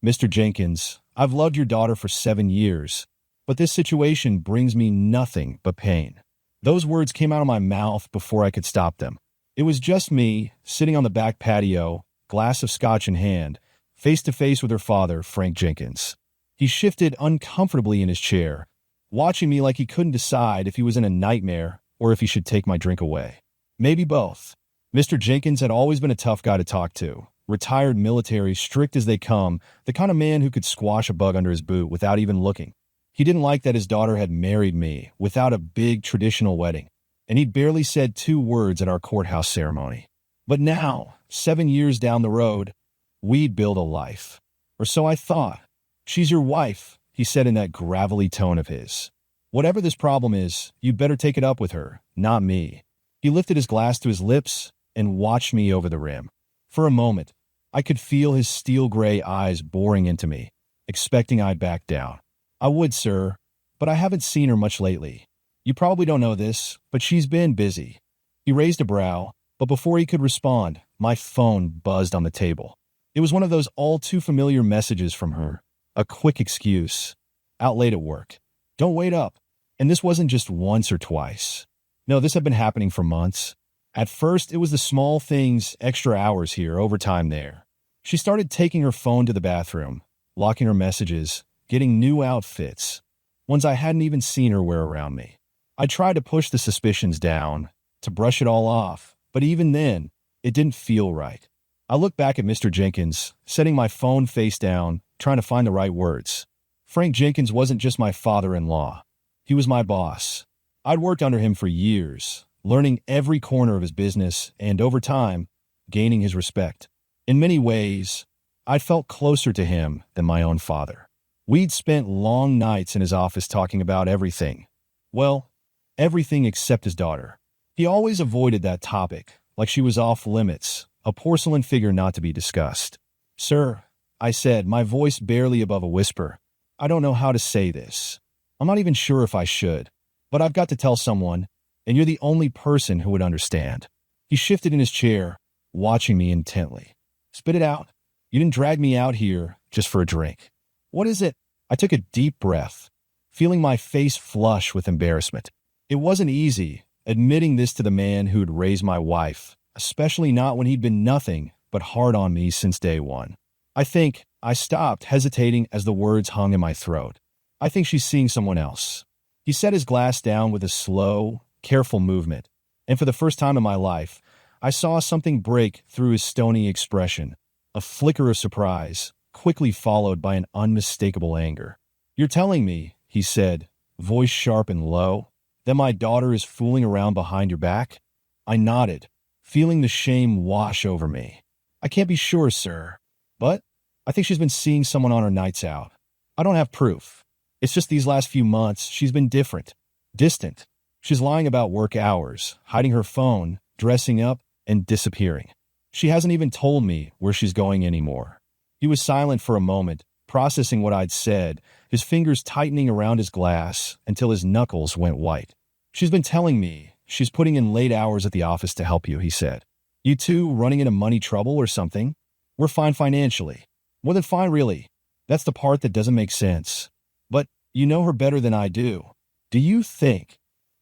Mr. Jenkins, I've loved your daughter for 7 years, but this situation brings me nothing but pain. Those words came out of my mouth before I could stop them. It was just me, sitting on the back patio, glass of scotch in hand, face to face with her father, Frank Jenkins. He shifted uncomfortably in his chair, watching me like he couldn't decide if he was in a nightmare or if he should take my drink away. Maybe both. Mr. Jenkins had always been a tough guy to talk to. Retired military, strict as they come, the kind of man who could squash a bug under his boot without even looking. He didn't like that his daughter had married me without a big traditional wedding, and he'd barely said 2 words at our courthouse ceremony. But now, 7 years down the road, we'd build a life. Or so I thought. She's your wife, he said in that gravelly tone of his. Whatever this problem is, you'd better take it up with her, not me. He lifted his glass to his lips and watched me over the rim. For a moment, I could feel his steel-gray eyes boring into me, expecting I'd back down. I would, sir, but I haven't seen her much lately. You probably don't know this, but she's been busy. He raised a brow, but before he could respond, my phone buzzed on the table. It was one of those all-too-familiar messages from her. A quick excuse. Out late at work. Don't wait up. And this wasn't just once or twice. No, this had been happening for months. At first, it was the small things, extra hours here, overtime there. She started taking her phone to the bathroom, locking her messages, getting new outfits, ones I hadn't even seen her wear around me. I tried to push the suspicions down, to brush it all off, but even then, it didn't feel right. I looked back at Mr. Jenkins, setting my phone face down, trying to find the right words. Frank Jenkins wasn't just my father-in-law. He was my boss. I'd worked under him for years, learning every corner of his business and, over time, gaining his respect. In many ways, I felt closer to him than my own father. We'd spent long nights in his office talking about everything. Well, everything except his daughter. He always avoided that topic, like she was off limits, a porcelain figure not to be discussed. Sir, I said, my voice barely above a whisper, I don't know how to say this. I'm not even sure if I should, but I've got to tell someone, and you're the only person who would understand. He shifted in his chair, watching me intently. Spit it out. You didn't drag me out here just for a drink. What is it? I took a deep breath, feeling my face flush with embarrassment. It wasn't easy, admitting this to the man who'd raised my wife, especially not when he'd been nothing but hard on me since day one. I stopped, hesitating as the words hung in my throat. I think she's seeing someone else. He set his glass down with a slow, careful movement, and for the first time in my life, I saw something break through his stony expression, a flicker of surprise, quickly followed by an unmistakable anger. You're telling me, he said, voice sharp and low, that my daughter is fooling around behind your back? I nodded, feeling the shame wash over me. I can't be sure, sir, but I think she's been seeing someone on her nights out. I don't have proof. It's just these last few months, she's been different, distant. She's lying about work hours, hiding her phone, dressing up, and disappearing. She hasn't even told me where she's going anymore. He was silent for a moment, processing what I'd said, his fingers tightening around his glass until his knuckles went white. She's been telling me she's putting in late hours at the office to help you, he said. You two running into money trouble or something? We're fine financially. More than fine, really. That's the part that doesn't make sense. But you know her better than I do. Do you think?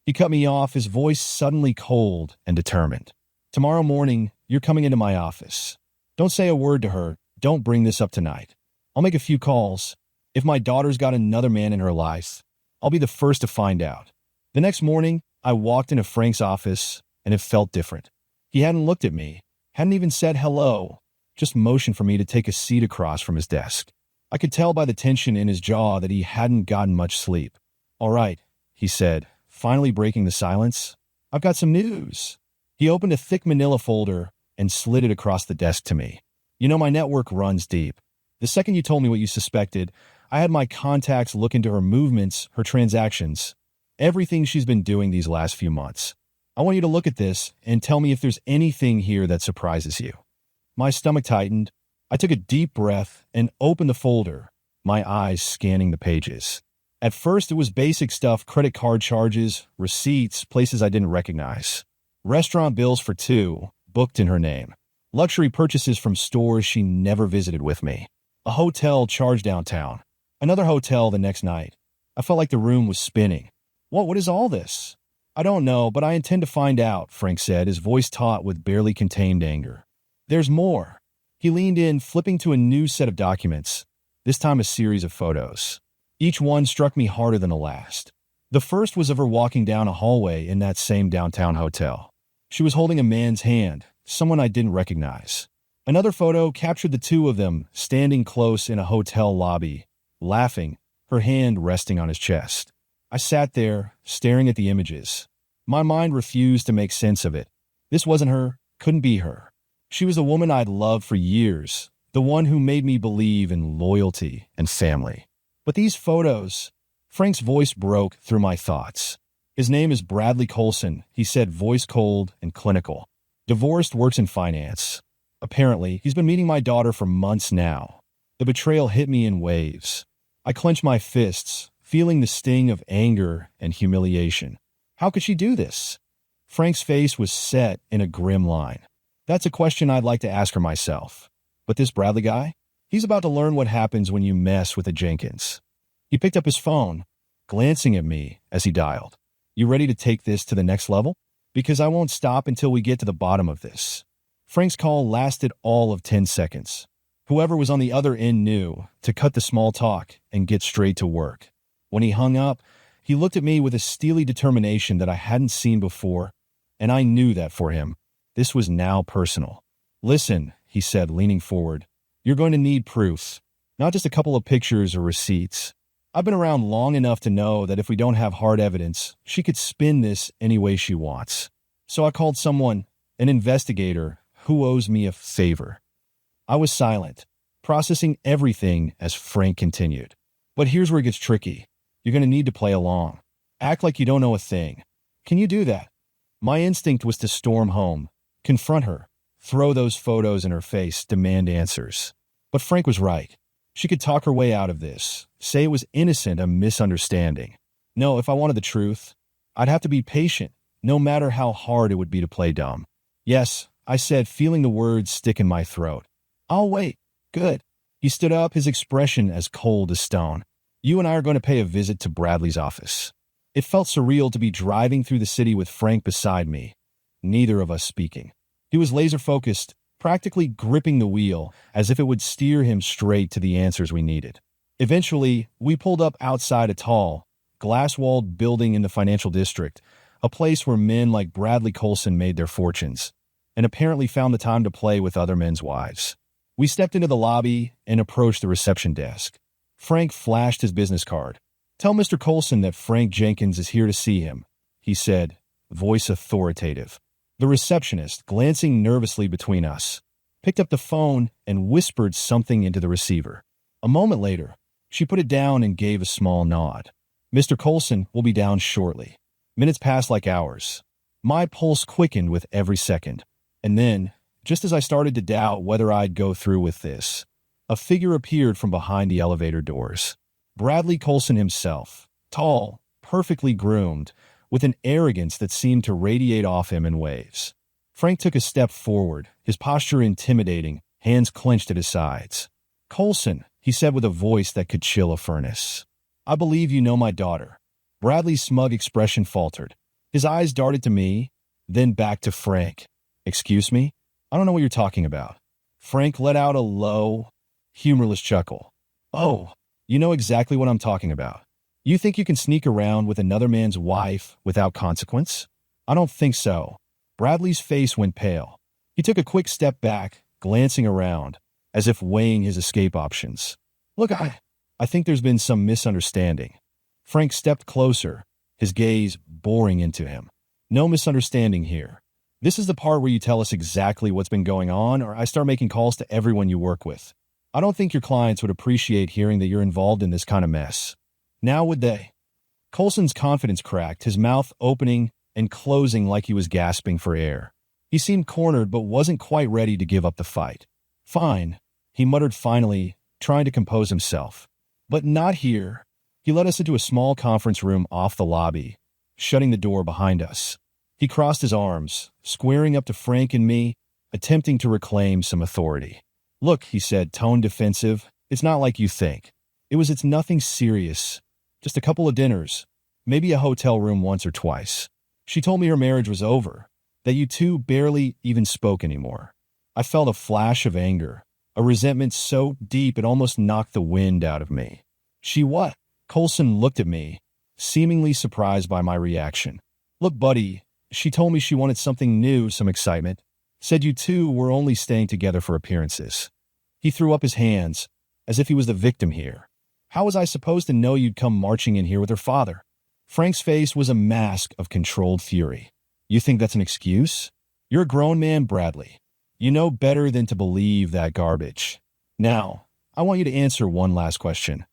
He cut me off, his voice suddenly cold and determined. Tomorrow morning, you're coming into my office. Don't say a word to her. Don't bring this up tonight. I'll make a few calls. If my daughter's got another man in her life, I'll be the first to find out. The next morning, I walked into Frank's office, and it felt different. He hadn't looked at me, hadn't even said hello, just motioned for me to take a seat across from his desk. I could tell by the tension in his jaw that he hadn't gotten much sleep. All right, he said, finally breaking the silence. I've got some news. He opened a thick manila folder and slid it across the desk to me. You know, my network runs deep. The second you told me what you suspected, I had my contacts look into her movements, her transactions, everything she's been doing these last few months. I want you to look at this and tell me if there's anything here that surprises you. My stomach tightened. I took a deep breath and opened the folder, my eyes scanning the pages. At first, it was basic stuff, credit card charges, receipts, places I didn't recognize. Restaurant bills for two, booked in her name. Luxury purchases from stores she never visited with me. A hotel charged downtown. Another hotel the next night. I felt like the room was spinning. What is all this? I don't know, but I intend to find out, Frank said, his voice taut with barely contained anger. There's more. He leaned in, flipping to a new set of documents, this time a series of photos. Each one struck me harder than the last. The first was of her walking down a hallway in that same downtown hotel. She was holding a man's hand, someone I didn't recognize. Another photo captured the two of them standing close in a hotel lobby, laughing, her hand resting on his chest. I sat there, staring at the images. My mind refused to make sense of it. This wasn't her, couldn't be her. She was the woman I'd loved for years, the one who made me believe in loyalty and family. But these photos, Frank's voice broke through my thoughts. His name is Bradley Colson, he said, voice cold and clinical. Divorced, works in finance. Apparently, he's been meeting my daughter for months now. The betrayal hit me in waves. I clenched my fists, feeling the sting of anger and humiliation. How could she do this? Frank's face was set in a grim line. That's a question I'd like to ask her myself. But this Bradley guy? He's about to learn what happens when you mess with a Jenkins. He picked up his phone, glancing at me as he dialed. You ready to take this to the next level? Because I won't stop until we get to the bottom of this. Frank's call lasted all of 10 seconds. Whoever was on the other end knew to cut the small talk and get straight to work. When he hung up, he looked at me with a steely determination that I hadn't seen before, and I knew that for him, this was now personal. Listen, he said, leaning forward, you're going to need proof, not just a couple of pictures or receipts. I've been around long enough to know that if we don't have hard evidence, she could spin this any way she wants. So I called someone, an investigator, who owes me a favor. I was silent, processing everything as Frank continued. But here's where it gets tricky. You're going to need to play along. Act like you don't know a thing. Can you do that? My instinct was to storm home, confront her, throw those photos in her face, demand answers. But Frank was right. She could talk her way out of this, say it was innocent, a misunderstanding. No, if I wanted the truth, I'd have to be patient, no matter how hard it would be to play dumb. Yes, I said, feeling the words stick in my throat. I'll wait. Good. He stood up, his expression as cold as stone. You and I are going to pay a visit to Bradley's office. It felt surreal to be driving through the city with Frank beside me, neither of us speaking. He was laser-focused, practically gripping the wheel, as if it would steer him straight to the answers we needed. Eventually, we pulled up outside a tall, glass-walled building in the financial district, a place where men like Bradley Colson made their fortunes, and apparently found the time to play with other men's wives. We stepped into the lobby and approached the reception desk. Frank flashed his business card. Tell Mr. Colson that Frank Jenkins is here to see him, he said, voice authoritative. The receptionist, glancing nervously between us, picked up the phone and whispered something into the receiver. A moment later, she put it down and gave a small nod. Mr. Colson will be down shortly. Minutes passed like hours. My pulse quickened with every second. And then, just as I started to doubt whether I'd go through with this, a figure appeared from behind the elevator doors. Bradley Colson himself, tall, perfectly groomed, with an arrogance that seemed to radiate off him in waves. Frank took a step forward, his posture intimidating, hands clenched at his sides. Colson, he said with a voice that could chill a furnace. I believe you know my daughter. Bradley's smug expression faltered. His eyes darted to me, then back to Frank. Excuse me? I don't know what you're talking about. Frank let out a low, humorless chuckle. Oh, you know exactly what I'm talking about. You think you can sneak around with another man's wife without consequence? I don't think so. Bradley's face went pale. He took a quick step back, glancing around, as if weighing his escape options. Look, I think there's been some misunderstanding. Frank stepped closer, his gaze boring into him. No misunderstanding here. This is the part where you tell us exactly what's been going on, or I start making calls to everyone you work with. I don't think your clients would appreciate hearing that you're involved in this kind of mess. Now would they? Colson's confidence cracked, his mouth opening and closing like he was gasping for air. He seemed cornered but wasn't quite ready to give up the fight. Fine, he muttered finally, trying to compose himself. But not here. He led us into a small conference room off the lobby, shutting the door behind us. He crossed his arms, squaring up to Frank and me, attempting to reclaim some authority. Look, he said, tone defensive, It's not like you think. It's nothing serious. Just a couple of dinners. Maybe a hotel room once or twice. She told me her marriage was over, that you two barely even spoke anymore. I felt a flash of anger, a resentment so deep it almost knocked the wind out of me. She what? Coulson looked at me, seemingly surprised by my reaction. Look, buddy, she told me she wanted something new, some excitement. Said you two were only staying together for appearances. He threw up his hands, as if he was the victim here. How was I supposed to know you'd come marching in here with her father? Frank's face was a mask of controlled fury. You think that's an excuse? You're a grown man, Bradley. You know better than to believe that garbage. Now, I want you to answer one last question.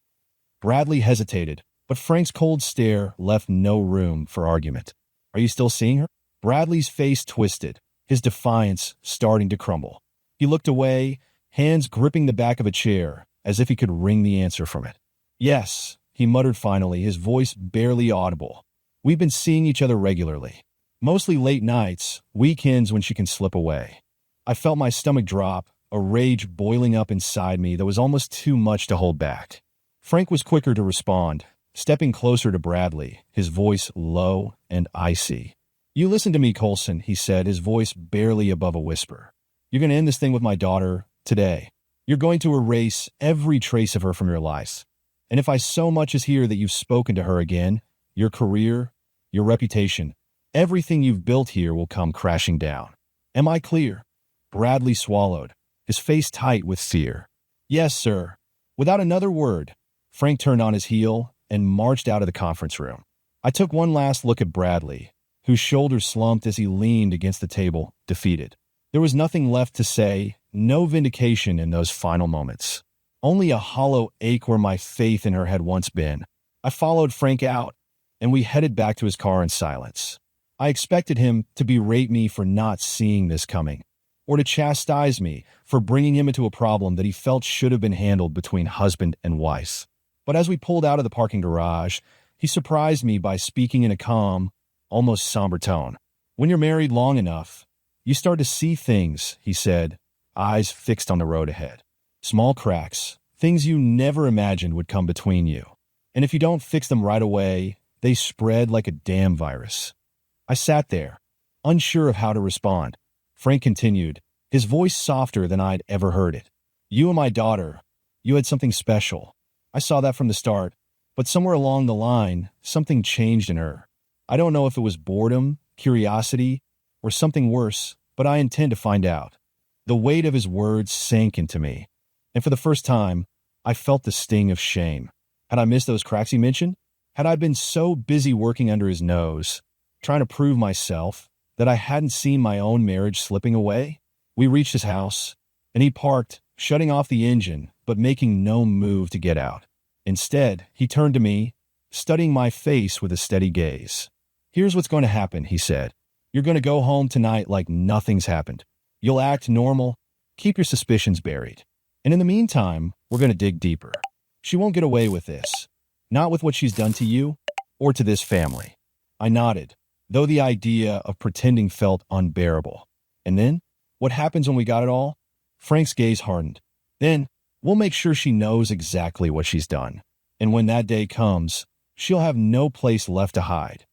Bradley hesitated, but Frank's cold stare left no room for argument. Are you still seeing her? Bradley's face twisted, his defiance starting to crumble. He looked away, hands gripping the back of a chair, as if he could wring the answer from it. Yes, he muttered finally, his voice barely audible. We've been seeing each other regularly. Mostly late nights, weekends when she can slip away. I felt my stomach drop, a rage boiling up inside me that was almost too much to hold back. Frank was quicker to respond, stepping closer to Bradley, his voice low and icy. You listen to me, Coulson, he said, his voice barely above a whisper. You're going to end this thing with my daughter today. You're going to erase every trace of her from your life. And if I so much as hear that you've spoken to her again, your career, your reputation, everything you've built here will come crashing down. Am I clear? Bradley swallowed, his face tight with fear. Yes, sir. Without another word, Frank turned on his heel and marched out of the conference room. I took one last look at Bradley, whose shoulders slumped as he leaned against the table, defeated. There was nothing left to say, no vindication in those final moments. Only a hollow ache where my faith in her had once been. I followed Frank out, and we headed back to his car in silence. I expected him to berate me for not seeing this coming, or to chastise me for bringing him into a problem that he felt should have been handled between husband and wife. But as we pulled out of the parking garage, he surprised me by speaking in a calm, almost somber tone. When you're married long enough, you start to see things, he said, eyes fixed on the road ahead. Small cracks, things you never imagined would come between you. And if you don't fix them right away, they spread like a damn virus. I sat there, unsure of how to respond. Frank continued, his voice softer than I'd ever heard it. You and my daughter, you had something special. I saw that from the start, but somewhere along the line, something changed in her. I don't know if it was boredom, curiosity, or something worse, but I intend to find out. The weight of his words sank into me, and for the first time, I felt the sting of shame. Had I missed those cracks he mentioned? Had I been so busy working under his nose, trying to prove myself, that I hadn't seen my own marriage slipping away? We reached his house, and he parked, shutting off the engine, but making no move to get out. Instead, he turned to me, studying my face with a steady gaze. Here's what's going to happen, he said. You're going to go home tonight like nothing's happened. You'll act normal, keep your suspicions buried. And in the meantime, we're going to dig deeper. She won't get away with this. Not with what she's done to you or to this family. I nodded, though the idea of pretending felt unbearable. And then, what happens when we got it all? Frank's gaze hardened. Then, we'll make sure she knows exactly what she's done. And when that day comes, she'll have no place left to hide.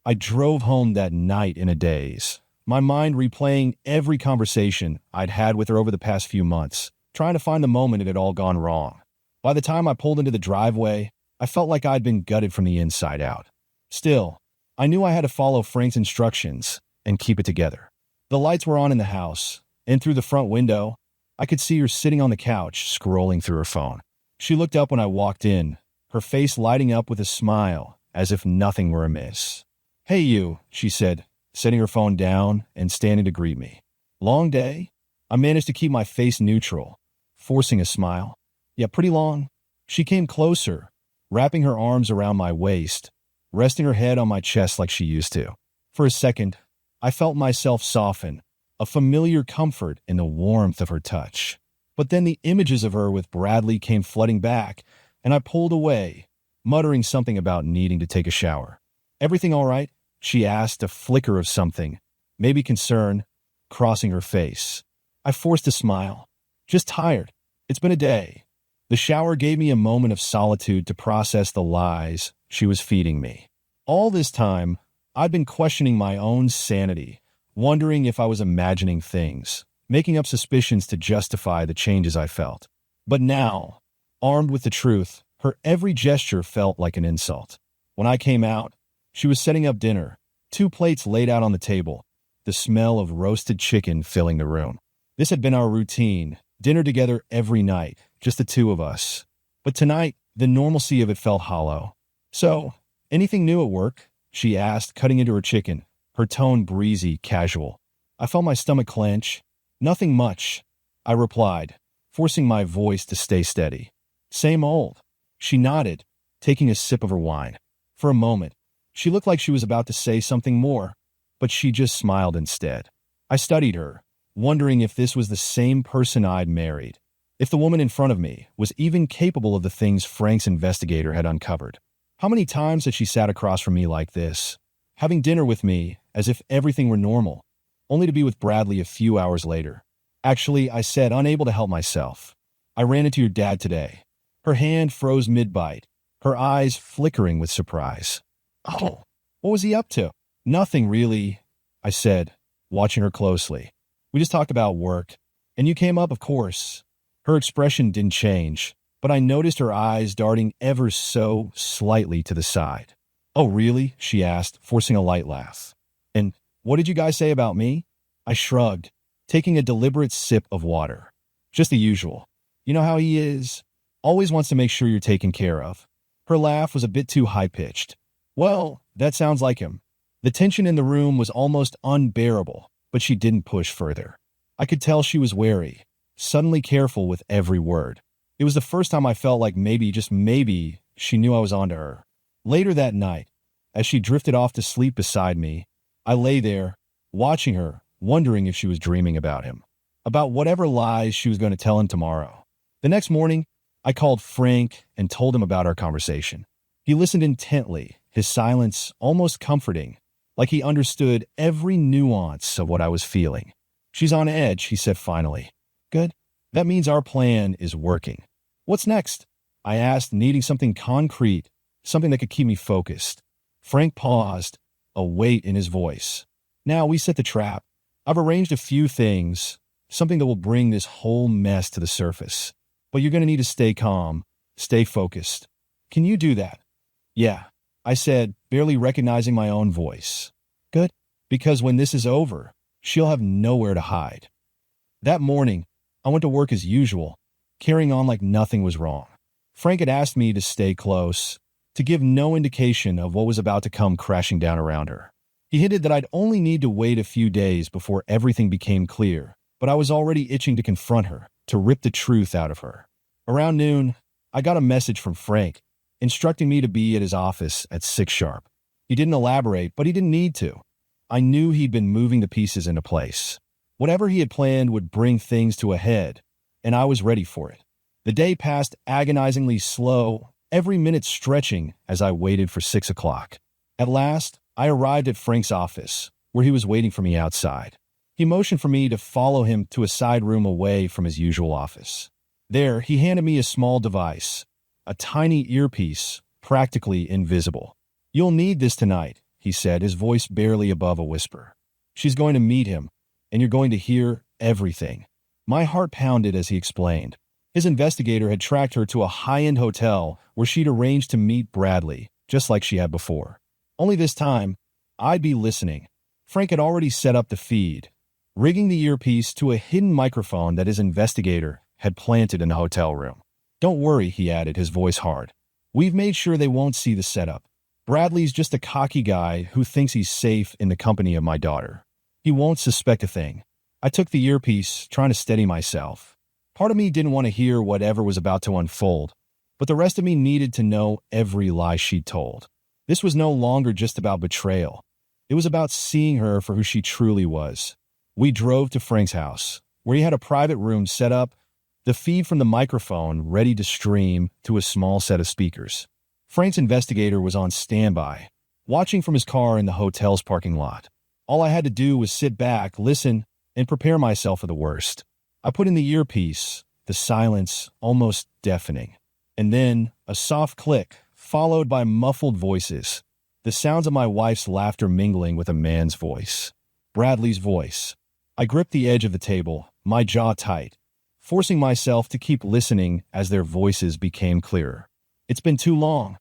I drove home that night in a daze, my mind replaying every conversation I'd had with her over the past few months, trying to find the moment it had all gone wrong. By the time I pulled into the driveway, I felt like I'd been gutted from the inside out. Still, I knew I had to follow Frank's instructions and keep it together. The lights were on in the house, and through the front window, I could see her sitting on the couch, scrolling through her phone. She looked up when I walked in, her face lighting up with a smile, as if nothing were amiss. Hey you, she said, setting her phone down and standing to greet me. Long day? I managed to keep my face neutral, forcing a smile. Yeah, pretty long. She came closer, wrapping her arms around my waist, resting her head on my chest like she used to. For a second, I felt myself soften, a familiar comfort in the warmth of her touch. But then the images of her with Bradley came flooding back, and I pulled away, muttering something about needing to take a shower. Everything all right? She asked, a flicker of something, maybe concern, crossing her face. I forced a smile. Just tired. It's been a day. The shower gave me a moment of solitude to process the lies she was feeding me. All this time, I'd been questioning my own sanity, wondering if I was imagining things, making up suspicions to justify the changes I felt. But now, armed with the truth, her every gesture felt like an insult. When I came out, she was setting up dinner, 2 plates laid out on the table, the smell of roasted chicken filling the room. This had been our routine, dinner together every night, just the 2 of us. But tonight, the normalcy of it felt hollow. "So, anything new at work?" she asked, cutting into her chicken, her tone breezy, casual. I felt my stomach clench. "Nothing much," I replied, forcing my voice to stay steady. "Same old." She nodded, taking a sip of her wine. For a moment, she looked like she was about to say something more, but she just smiled instead. I studied her, wondering if this was the same person I'd married, if the woman in front of me was even capable of the things Frank's investigator had uncovered. How many times had she sat across from me like this, having dinner with me as if everything were normal, only to be with Bradley a few hours later? "Actually," I said, unable to help myself, "I ran into your dad today." Her hand froze mid-bite, her eyes flickering with surprise. "Oh, what was he up to?" "Nothing really," I said, watching her closely. "We just talked about work. And you came up, of course." Her expression didn't change, but I noticed her eyes darting ever so slightly to the side. "Oh, really?" she asked, forcing a light laugh. "And what did you guys say about me?" I shrugged, taking a deliberate sip of water. "Just the usual. You know how he is. Always wants to make sure you're taken care of." Her laugh was a bit too high-pitched. "Well, that sounds like him." The tension in the room was almost unbearable, but she didn't push further. I could tell she was wary, suddenly careful with every word. It was the first time I felt like maybe, just maybe, she knew I was onto her. Later that night, as she drifted off to sleep beside me, I lay there, watching her, wondering if she was dreaming about him, about whatever lies she was going to tell him tomorrow. The next morning, I called Frank and told him about our conversation. He listened intently, his silence almost comforting, like he understood every nuance of what I was feeling. "She's on edge," he said finally. "Good. That means our plan is working." "What's next?" I asked, needing something concrete, something that could keep me focused. Frank paused, a weight in his voice. "Now we set the trap. I've arranged a few things, something that will bring this whole mess to the surface. But you're going to need to stay calm, stay focused. Can you do that?" "Yeah," I said, barely recognizing my own voice. "Good. Because when this is over, she'll have nowhere to hide." That morning, I went to work as usual, carrying on like nothing was wrong. Frank had asked me to stay close, to give no indication of what was about to come crashing down around her. He hinted that I'd only need to wait a few days before everything became clear, but I was already itching to confront her, to rip the truth out of her. Around noon, I got a message from Frank, instructing me to be at his office at 6 sharp. He didn't elaborate, but he didn't need to. I knew he'd been moving the pieces into place. Whatever he had planned would bring things to a head, and I was ready for it. The day passed agonizingly slow, every minute stretching as I waited for 6 o'clock. At last, I arrived at Frank's office, where he was waiting for me outside. He motioned for me to follow him to a side room away from his usual office. There, he handed me a small device, a tiny earpiece, practically invisible. "You'll need this tonight," he said, his voice barely above a whisper. "She's going to meet him, and you're going to hear everything." My heart pounded as he explained. His investigator had tracked her to a high-end hotel where she'd arranged to meet Bradley, just like she had before. Only this time, I'd be listening. Frank had already set up the feed, rigging the earpiece to a hidden microphone that his investigator had planted in the hotel room. "Don't worry," he added, his voice hard. "We've made sure they won't see the setup. Bradley's just a cocky guy who thinks he's safe in the company of my daughter. He won't suspect a thing." I took the earpiece, trying to steady myself. Part of me didn't want to hear whatever was about to unfold, but the rest of me needed to know every lie she'd told. This was no longer just about betrayal. It was about seeing her for who she truly was. We drove to Frank's house, where he had a private room set up, the feed from the microphone ready to stream to a small set of speakers. Frank's investigator was on standby, watching from his car in the hotel's parking lot. All I had to do was sit back, listen, and prepare myself for the worst. I put in the earpiece, the silence almost deafening. And then a soft click, followed by muffled voices, the sounds of my wife's laughter mingling with a man's voice. Bradley's voice. I gripped the edge of the table, my jaw tight, forcing myself to keep listening as their voices became clearer. It's been too long,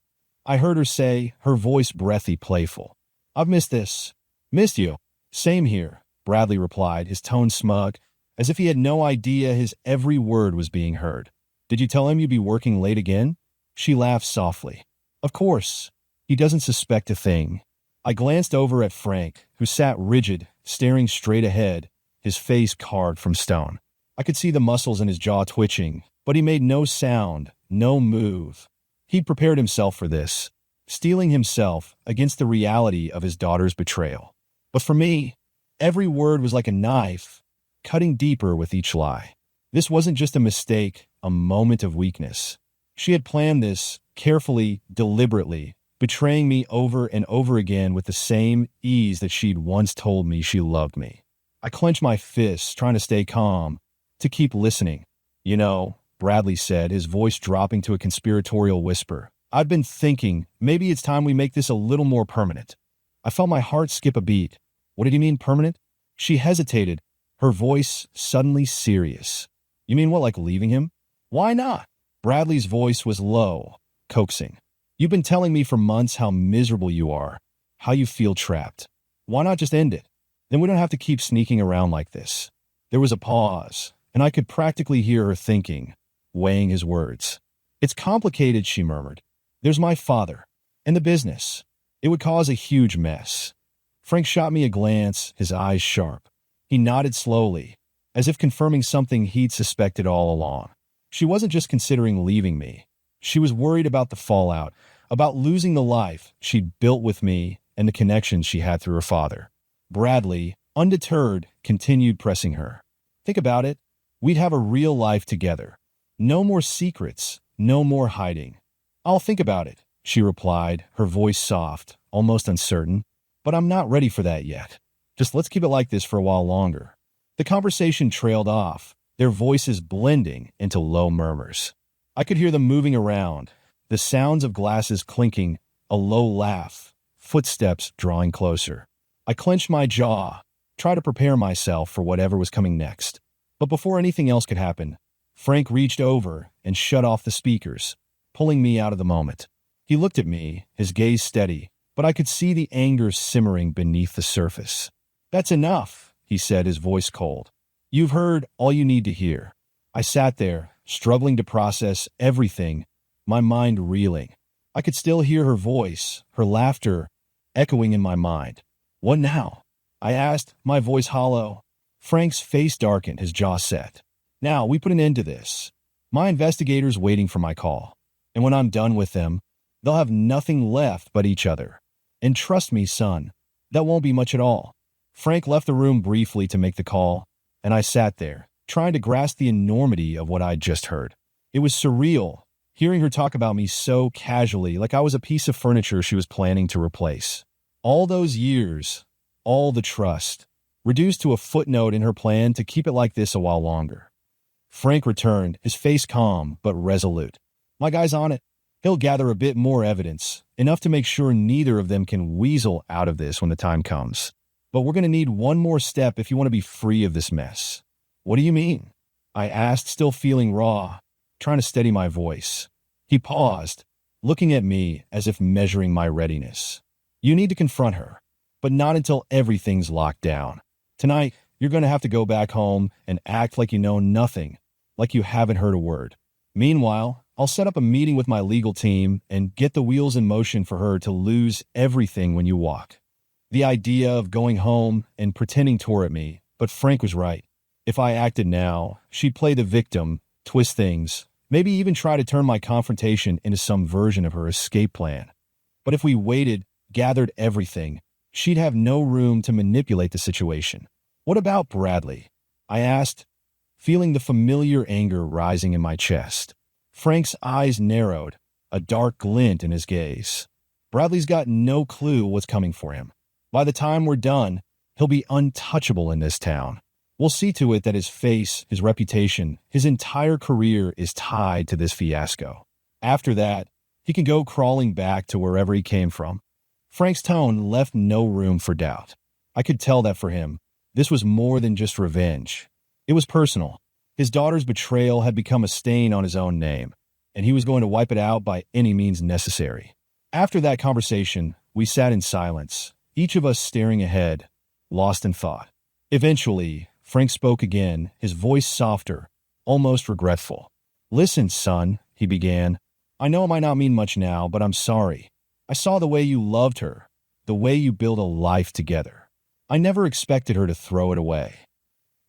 I heard her say, her voice breathy, playful. I've missed this. Missed you. Same here, Bradley replied, his tone smug, as if he had no idea his every word was being heard. Did you tell him you'd be working late again? She laughed softly. Of course. He doesn't suspect a thing. I glanced over at Frank, who sat rigid, staring straight ahead, his face carved from stone. I could see the muscles in his jaw twitching, but he made no sound, no move. He'd prepared himself for this, steeling himself against the reality of his daughter's betrayal. But for me, every word was like a knife, cutting deeper with each lie. This wasn't just a mistake, a moment of weakness. She had planned this, carefully, deliberately, betraying me over and over again with the same ease that she'd once told me she loved me. I clenched my fists, trying to stay calm, to keep listening. You know, Bradley said, his voice dropping to a conspiratorial whisper. I'd been thinking, maybe it's time we make this a little more permanent. I felt my heart skip a beat. What did you mean, permanent? She hesitated, her voice suddenly serious. You mean what, like leaving him? Why not? Bradley's voice was low, coaxing. You've been telling me for months how miserable you are, how you feel trapped. Why not just end it? Then we don't have to keep sneaking around like this. There was a pause, and I could practically hear her thinking, weighing his words. It's complicated, she murmured. There's my father, and the business. It would cause a huge mess. Frank shot me a glance, his eyes sharp. He nodded slowly, as if confirming something he'd suspected all along. She wasn't just considering leaving me. She was worried about the fallout, about losing the life she'd built with me and the connections she had through her father. Bradley, undeterred, continued pressing her. Think about it. We'd have a real life together. No more secrets, no more hiding. I'll think about it, she replied, her voice soft, almost uncertain. But I'm not ready for that yet. Just let's keep it like this for a while longer. The conversation trailed off, their voices blending into low murmurs. I could hear them moving around, the sounds of glasses clinking, a low laugh, footsteps drawing closer. I clenched my jaw, tried to prepare myself for whatever was coming next. But before anything else could happen, Frank reached over and shut off the speakers, pulling me out of the moment. He looked at me, his gaze steady, but I could see the anger simmering beneath the surface. That's enough, he said, his voice cold. You've heard all you need to hear. I sat there, struggling to process everything, my mind reeling. I could still hear her voice, her laughter, echoing in my mind. What now? I asked, my voice hollow. Frank's face darkened, his jaw set. Now, we put an end to this. My investigator's waiting for my call. And when I'm done with them, they'll have nothing left but each other. And trust me, son, that won't be much at all. Frank left the room briefly to make the call, and I sat there, trying to grasp the enormity of what I'd just heard. It was surreal, hearing her talk about me so casually, like I was a piece of furniture she was planning to replace. All those years, all the trust, reduced to a footnote in her plan to keep it like this a while longer. Frank returned, his face calm but resolute. My guy's on it. He'll gather a bit more evidence, enough to make sure neither of them can weasel out of this when the time comes. But we're going to need one more step if you want to be free of this mess. What do you mean? I asked, still feeling raw, trying to steady my voice. He paused, looking at me as if measuring my readiness. You need to confront her, but not until everything's locked down. Tonight, you're going to have to go back home and act like you know nothing, like you haven't heard a word. Meanwhile, I'll set up a meeting with my legal team and get the wheels in motion for her to lose everything when you walk. The idea of going home and pretending tore at me, but Frank was right. If I acted now, she'd play the victim, twist things, maybe even try to turn my confrontation into some version of her escape plan. But if we waited, gathered everything, she'd have no room to manipulate the situation. What about Bradley? I asked, feeling the familiar anger rising in my chest. Frank's eyes narrowed, a dark glint in his gaze. Bradley's got no clue what's coming for him. By the time we're done, he'll be untouchable in this town. We'll see to it that his face, his reputation, his entire career is tied to this fiasco. After that, he can go crawling back to wherever he came from." Frank's tone left no room for doubt. I could tell that for him, this was more than just revenge. It was personal. His daughter's betrayal had become a stain on his own name, and he was going to wipe it out by any means necessary. After that conversation, we sat in silence, each of us staring ahead, lost in thought. Eventually, Frank spoke again, his voice softer, almost regretful. "Listen, son," he began. "I know it might not mean much now, but I'm sorry. I saw the way you loved her, the way you built a life together. I never expected her to throw it away."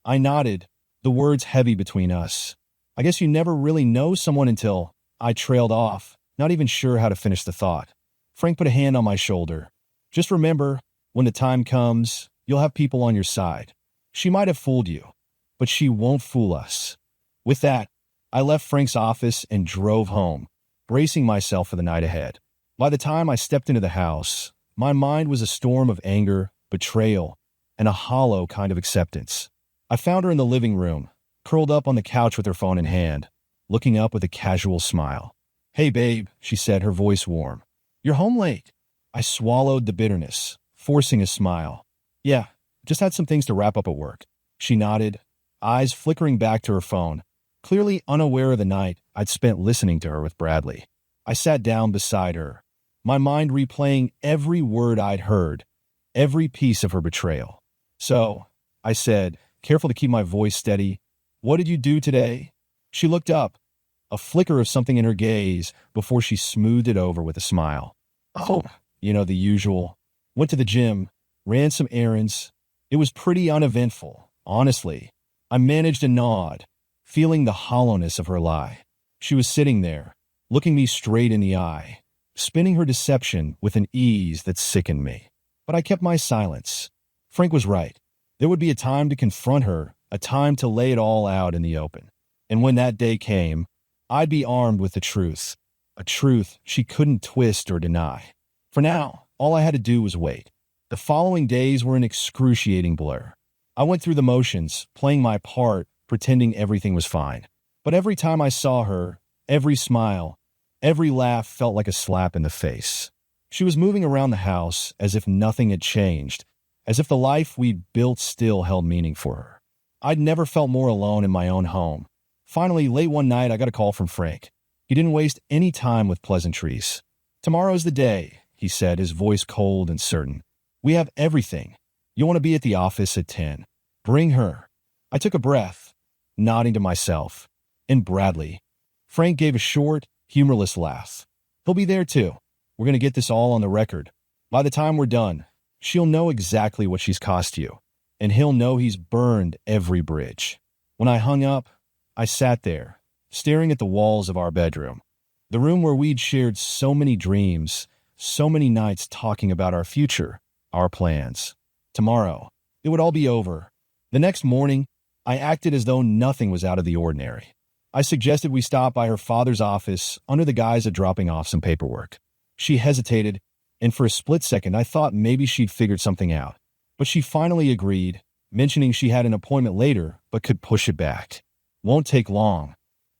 I nodded, the words heavy between us. I guess you never really know someone until... I trailed off, not even sure how to finish the thought. Frank put a hand on my shoulder. "Just remember, when the time comes, you'll have people on your side. She might have fooled you, but she won't fool us." With that, I left Frank's office and drove home, bracing myself for the night ahead. By the time I stepped into the house, my mind was a storm of anger, betrayal, and a hollow kind of acceptance. I found her in the living room, curled up on the couch with her phone in hand, looking up with a casual smile. "Hey, babe," she said, her voice warm. "You're home late." I swallowed the bitterness, forcing a smile. "Yeah, just had some things to wrap up at work." She nodded, eyes flickering back to her phone, clearly unaware of the night I'd spent listening to her with Bradley. I sat down beside her, my mind replaying every word I'd heard, every piece of her betrayal. "So," I said, careful to keep my voice steady, "what did you do today?" She looked up, a flicker of something in her gaze before she smoothed it over with a smile. "Oh, the usual. Went to the gym, ran some errands. It was pretty uneventful, honestly." I managed a nod, feeling the hollowness of her lie. She was sitting there, looking me straight in the eye, spinning her deception with an ease that sickened me. But I kept my silence. Frank was right. There would be a time to confront her, a time to lay it all out in the open. And when that day came, I'd be armed with the truth, a truth she couldn't twist or deny. For now, all I had to do was wait. The following days were an excruciating blur. I went through the motions, playing my part, pretending everything was fine. But every time I saw her, every smile, every laugh felt like a slap in the face. She was moving around the house as if nothing had changed, as if the life we'd built still held meaning for her. I'd never felt more alone in my own home. Finally, late one night, I got a call from Frank. He didn't waste any time with pleasantries. "Tomorrow's the day," he said, his voice cold and certain. "We have everything. You want to be at the office at 10. Bring her." I took a breath, nodding to myself. "And Bradley." Frank gave a short, humorless laugh. "He'll be there too. We're going to get this all on the record. By the time we're done, she'll know exactly what she's cost you, and he'll know he's burned every bridge." When I hung up, I sat there, staring at the walls of our bedroom, the room where we'd shared so many dreams, so many nights talking about our future, our plans. Tomorrow, it would all be over. The next morning, I acted as though nothing was out of the ordinary. I suggested we stop by her father's office under the guise of dropping off some paperwork. She hesitated, and for a split second I thought maybe she'd figured something out. But she finally agreed, mentioning she had an appointment later but could push it back. "Won't take long,"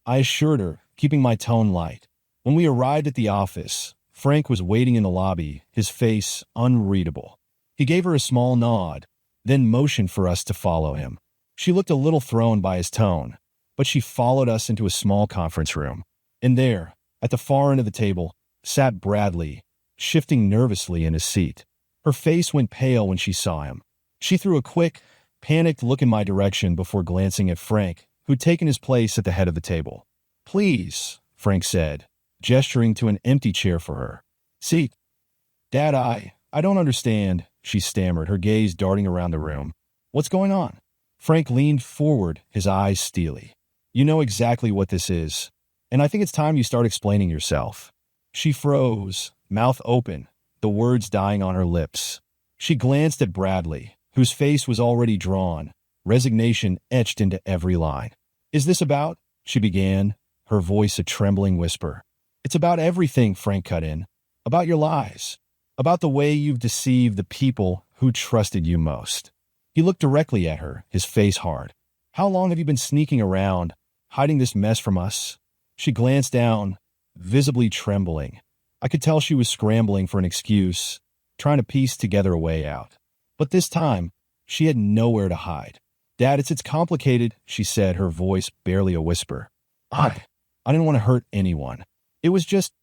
I assured her, keeping my tone light. When we arrived at the office, Frank was waiting in the lobby, his face unreadable. He gave her a small nod, then motioned for us to follow him. She looked a little thrown by his tone, but she followed us into a small conference room. And there, at the far end of the table, sat Bradley, shifting nervously in his seat. Her face went pale when she saw him. She threw a quick, panicked look in my direction before glancing at Frank, who'd taken his place at the head of the table. "Please," Frank said, gesturing to an empty chair for her. "Seat." "Dad, I don't understand," she stammered, her gaze darting around the room. "What's going on?" Frank leaned forward, his eyes steely. "You know exactly what this is, and I think it's time you start explaining yourself." She froze, mouth open, the words dying on her lips. She glanced at Bradley, whose face was already drawn, resignation etched into every line. "Is this about?" she began, her voice a trembling whisper. "It's about everything," Frank cut in. "About your lies. About the way you've deceived the people who trusted you most." He looked directly at her, his face hard. How long have you been sneaking around, hiding this mess from us? She glanced down, visibly trembling. I could tell she was scrambling for an excuse, trying to piece together a way out. But this time, she had nowhere to hide. Dad, it's complicated, she said, her voice barely a whisper. I didn't want to hurt anyone. It was just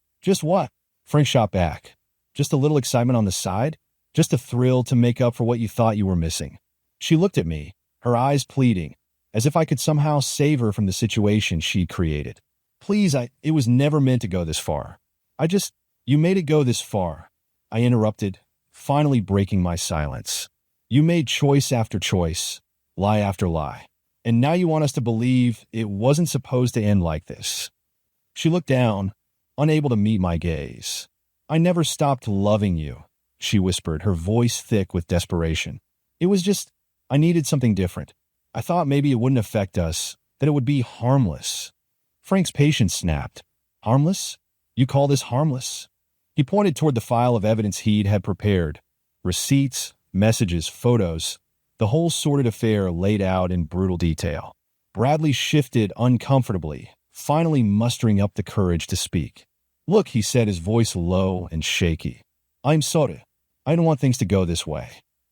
what? Frank shot back. Just a little excitement on the side? Just a thrill to make up for what you thought you were missing. She looked at me, her eyes pleading, as if I could somehow save her from the situation she'd created. Please, it was never meant to go this far. You made it go this far. I interrupted, finally breaking my silence. You made choice after choice, lie after lie. And now you want us to believe it wasn't supposed to end like this. She looked down, unable to meet my gaze. I never stopped loving you, she whispered, her voice thick with desperation. It was just, I needed something different. I thought maybe it wouldn't affect us, that it would be harmless. Frank's patience snapped. Harmless? You call this harmless? He pointed toward the file of evidence he'd had prepared. Receipts, messages, photos, the whole sordid affair laid out in brutal detail. Bradley shifted uncomfortably, finally mustering up the courage to speak. Look, he said, his voice low and shaky. I'm sorry. I didn't want things to go this way.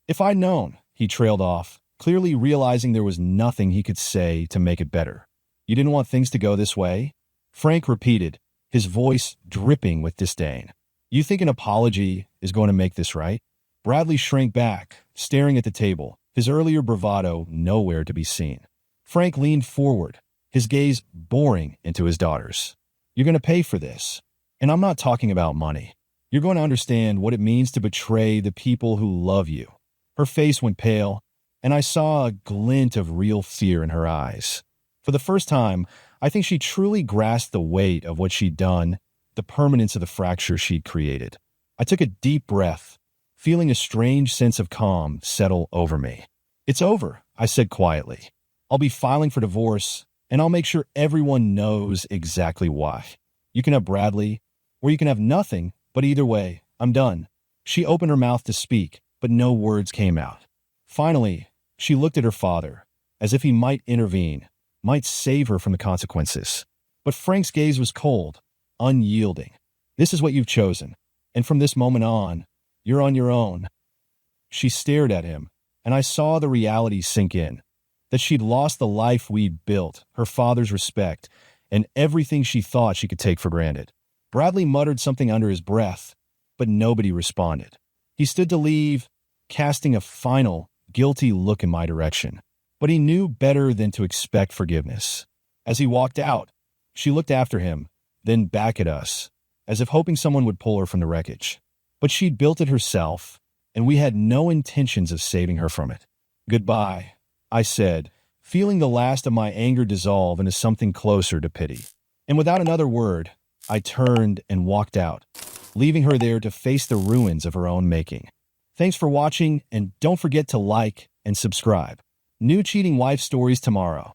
If I'd known, he trailed off, clearly realizing there was nothing he could say to make it better. You didn't want things to go this way? Frank repeated, his voice dripping with disdain. You think an apology is going to make this right? Bradley shrank back, staring at the table, his earlier bravado nowhere to be seen. Frank leaned forward, his gaze boring into his daughter's. You're going to pay for this. And I'm not talking about money. You're going to understand what it means to betray the people who love you. Her face went pale, and I saw a glint of real fear in her eyes. For the first time, I think she truly grasped the weight of what she'd done, the permanence of the fracture she'd created. I took a deep breath, feeling a strange sense of calm settle over me. It's over, I said quietly. I'll be filing for divorce, and I'll make sure everyone knows exactly why. You can have Bradley, or you can have nothing, but either way, I'm done. She opened her mouth to speak, but no words came out. Finally, she looked at her father, as if he might intervene, might save her from the consequences. But Frank's gaze was cold, unyielding. This is what you've chosen, and from this moment on, you're on your own. She stared at him, and I saw the reality sink in, that she'd lost the life we'd built, her father's respect, and everything she thought she could take for granted. Bradley muttered something under his breath, but nobody responded. He stood to leave, casting a final, guilty look in my direction. But he knew better than to expect forgiveness. As he walked out, she looked after him, then back at us, as if hoping someone would pull her from the wreckage. But she'd built it herself, and we had no intentions of saving her from it. Goodbye, I said, feeling the last of my anger dissolve into something closer to pity. And without another word, I turned and walked out, leaving her there to face the ruins of her own making. Thanks for watching, and don't forget to like and subscribe. New cheating wife stories tomorrow.